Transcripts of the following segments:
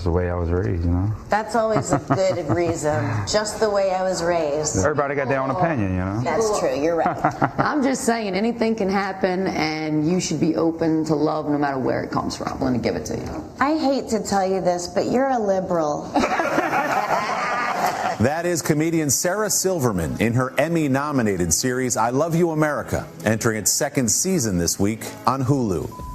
It's the way I was raised, you know. That's always a good reason. Just the way I was raised. Everybody got their own opinion, you know. That's true. You're right. I'm just saying anything can happen, and you should be open to love no matter where it comes from. Let me give it to you. I hate to tell you this, but you're a liberal. That is comedian Sarah Silverman in her Emmy-nominated series I Love You, America, entering its second season this week on Hulu.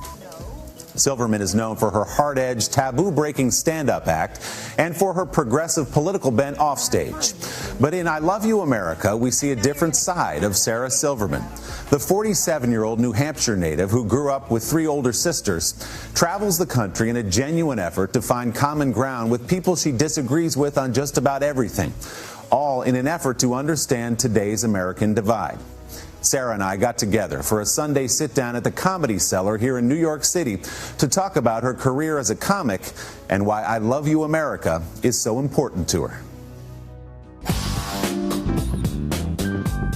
Silverman is known for her hard-edged, taboo-breaking stand-up act and for her progressive political bent offstage. But in I Love You, America, we see a different side of Sarah Silverman. The 47-year-old New Hampshire native who grew up with 3 older sisters travels the country in a genuine effort to find common ground with people she disagrees with on just about everything, all in an effort to understand today's American divide. Sarah and I got together for a Sunday sit-down at the Comedy Cellar here in New York City to talk about her career as a comic and why I Love You, America is so important to her.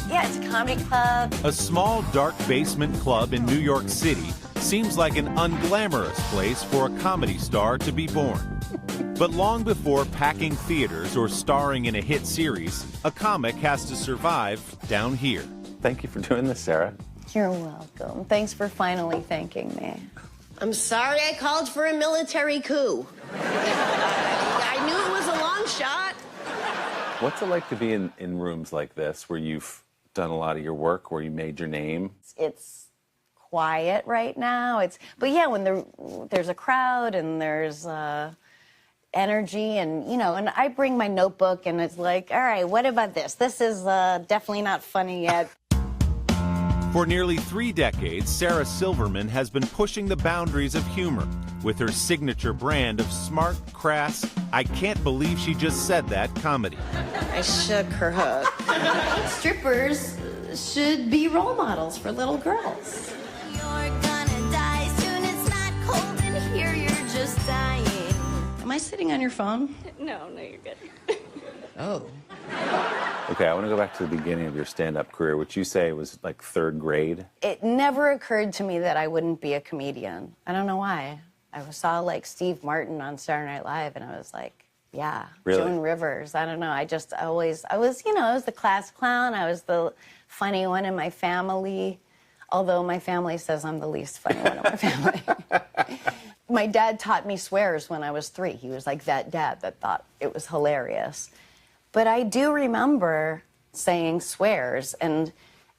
Yeah, it's a comedy club. A small, dark basement club in New York City seems like an unglamorous place for a comedy star to be born. But long before packing theaters or starring in a hit series, a comic has to survive down here. Thank you for doing this, Sarah. You're welcome. Thanks for finally thanking me. I'm sorry I called for a military coup. I knew it was a long shot. What's it like to be in rooms like this where you've done a lot of your work, where you made your name? It's quiet right now. But yeah, when there's a crowd and there's energy and, you know, and I bring my notebook and it's like, all right, what about this? This is definitely not funny yet. For nearly 3 decades, Sarah Silverman has been pushing the boundaries of humor with her signature brand of smart, crass, I can't believe she just said that comedy. I shook her hook. Strippers should be role models for little girls. You're gonna die soon, it's not cold in here, you're just dying. Am I sitting on your phone? No, you're good. Oh. Okay, I want to go back to the beginning of your stand-up career, which you say was like 3rd grade. It never occurred to me that I wouldn't be a comedian. I don't know why. I saw like Steve Martin on Saturday Night Live and I was like, yeah, really? Joan Rivers. I don't know. I was, you know, I was the class clown. I was the funny one in my family, although my family says I'm the least funny one in my family. My dad taught me swears when I was 3. He was like that dad that thought it was hilarious. But I do remember saying swears and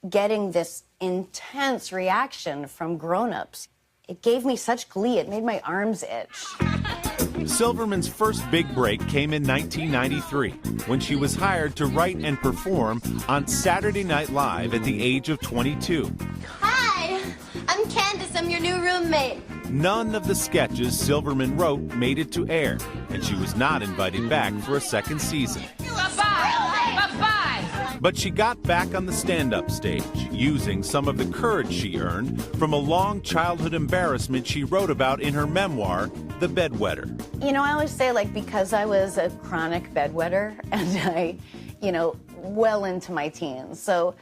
getting this intense reaction from grown-ups. It gave me such glee. It made my arms itch. Silverman's first big break came in 1993 when she was hired to write and perform on Saturday Night Live at the age of 22. Hi, I'm Candace, I'm your new roommate. None of the sketches Silverman wrote made it to air, and she was not invited back for a second season. Bye-bye, bye-bye. But she got back on the stand-up stage, using some of the courage she earned from a long childhood embarrassment she wrote about in her memoir, The Bedwetter. You know, I always say, like, because I was a chronic bedwetter, and I, you know, well into my teens, so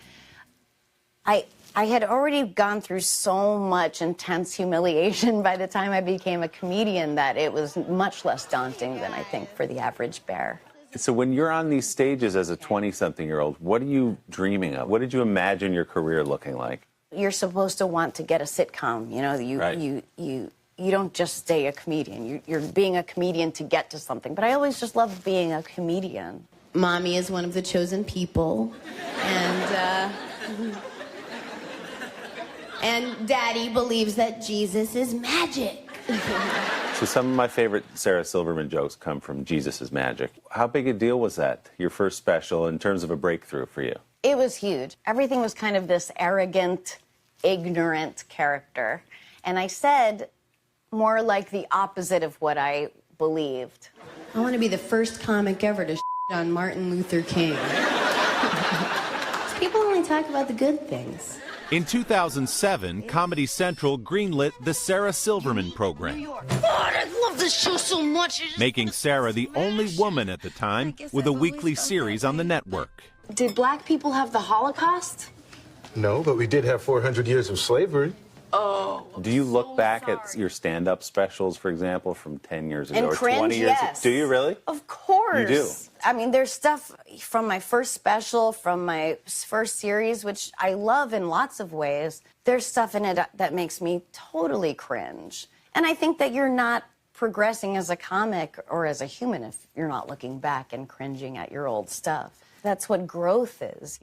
I had already gone through so much intense humiliation by the time I became a comedian that it was much less daunting than I think for the average bear. So when you're on these stages as a 20-something-year-old, what are you dreaming of? What did you imagine your career looking like? You're supposed to want to get a sitcom, you know, Right. you don't just stay a comedian. You're being a comedian to get to something. But I always just loved being a comedian. Mommy is one of the chosen people, and Daddy believes that Jesus is magic. So some of my favorite Sarah Silverman jokes come from Jesus is Magic. How big a deal was that, your first special, in terms of a breakthrough for you? It was huge. Everything was kind of this arrogant, ignorant character. And I said more like the opposite of what I believed. I want to be the first comic ever to on Martin Luther King. People only talk about the good things. In 2007, Comedy Central greenlit the Sarah Silverman program, God, I love this show so much. making Sarah the only woman at the time with a weekly series on the network. Did black people have the Holocaust? No, but we did have 400 years of slavery. Oh, Do you look back at your stand-up specials, for example, from 10 years ago And or cringe, 20 years yes. ago? Do you really? Of course. You do? I mean, there's stuff from my first special, from my first series, which I love in lots of ways. There's stuff in it that makes me totally cringe. And I think that you're not progressing as a comic or as a human if you're not looking back and cringing at your old stuff. That's what growth is.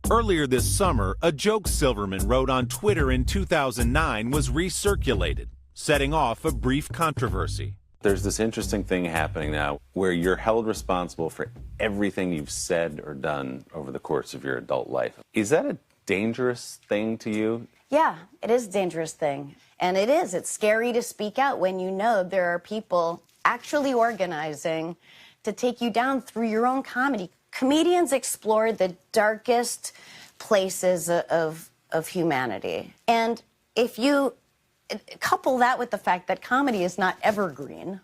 Earlier this summer, a joke Silverman wrote on Twitter in 2009 was recirculated, setting off a brief controversy. There's this interesting thing happening now where you're held responsible for everything you've said or done over the course of your adult life. Is that a dangerous thing to you? Yeah, it is a dangerous thing. And it is. It's scary to speak out when you know there are people actually organizing to take you down through your own comedy. Comedians explore the darkest places of humanity. And if you couple that with the fact that comedy is not evergreen,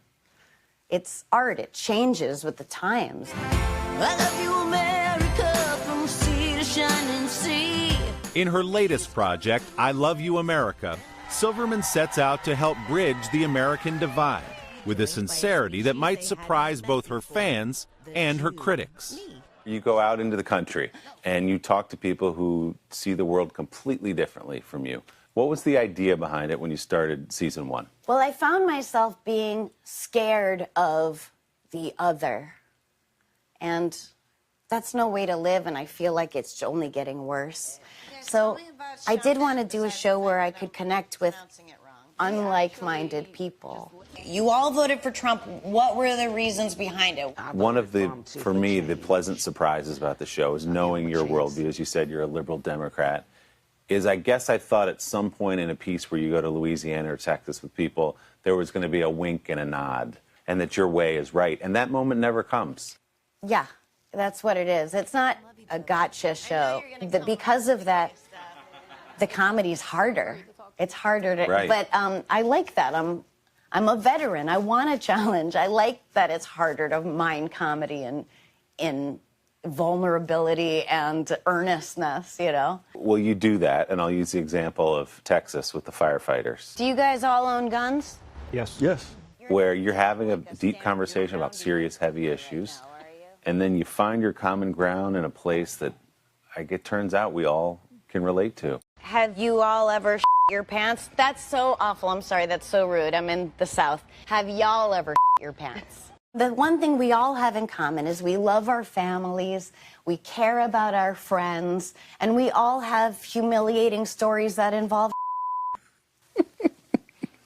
it's art, it changes with the times. I love you, America, from sea to shining sea. In her latest project, I Love You, America, Silverman sets out to help bridge the American divide with a sincerity that might surprise both her fans and her critics. You go out into the country and you talk to people who see the world completely differently from you. What was the idea behind it when you started season 1? Well, I found myself being scared of the other. And that's no way to live, and I feel like it's only getting worse. So I did want to do a show where I could connect with unlike-minded people. You all voted for Trump. What were the reasons behind it? One of the, for me, the pleasant surprises about the show is knowing your worldview. As you said, you're a liberal Democrat. Is I guess I thought at some point in a piece where you go to Louisiana or Texas with people, there was going to be a wink and a nod, and that your way is right. And that moment never comes. Yeah, that's what it is. It's not a gotcha show. Because of that, the comedy's harder. It's harder to, Right. But I like that. I'm a veteran. I want a challenge. I like that it's harder to mine comedy in vulnerability and earnestness, you know? Well, you do that, and I'll use the example of Texas with the firefighters, Do you guys all own guns? Yes. Yes. where you're having a deep conversation about serious, heavy issues, and then you find your common ground in a place that it turns out we all can relate to. Have you all ever your pants? That's so awful. I'm sorry, that's so rude. I'm in the South. Have y'all ever your pants? The one thing we all have in common is we love our families, we care about our friends, and we all have humiliating stories that involve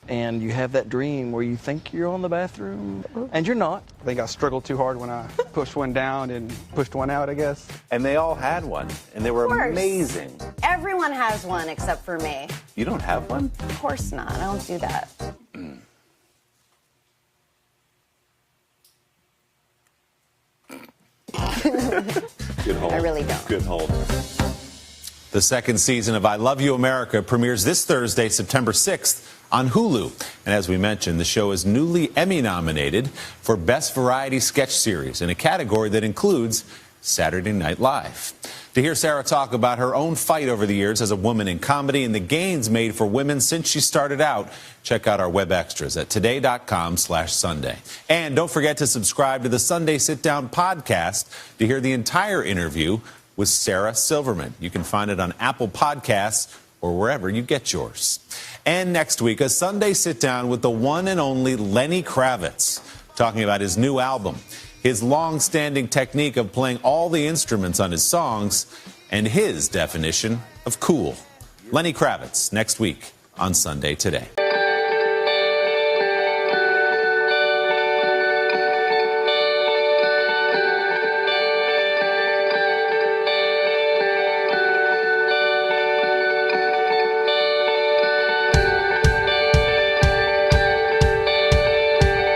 And you have that dream where you think you're on the bathroom, and you're not. I think I struggled too hard when I pushed one down and pushed one out, I guess. And they all had one, and they were Of course. amazing. Everyone has one except for me. You don't have one? Of course not. I don't do that. Good hold. I really don't. Good hold. The second season of I Love You, America premieres this Thursday, September 6th on Hulu. And as we mentioned, the show is newly Emmy-nominated for Best Variety Sketch Series in a category that includes Saturday Night Live. To hear Sarah talk about her own fight over the years as a woman in comedy and the gains made for women since she started out, check out our web extras at today.com/Sunday. And don't forget to subscribe to the Sunday Sitdown podcast to hear the entire interview with Sarah Silverman. You can find it on Apple Podcasts or wherever you get yours. And next week, a Sunday Sitdown with the one and only Lenny Kravitz, talking about his new album, his long-standing technique of playing all the instruments on his songs, and his definition of cool. Lenny Kravitz next week on Sunday Today.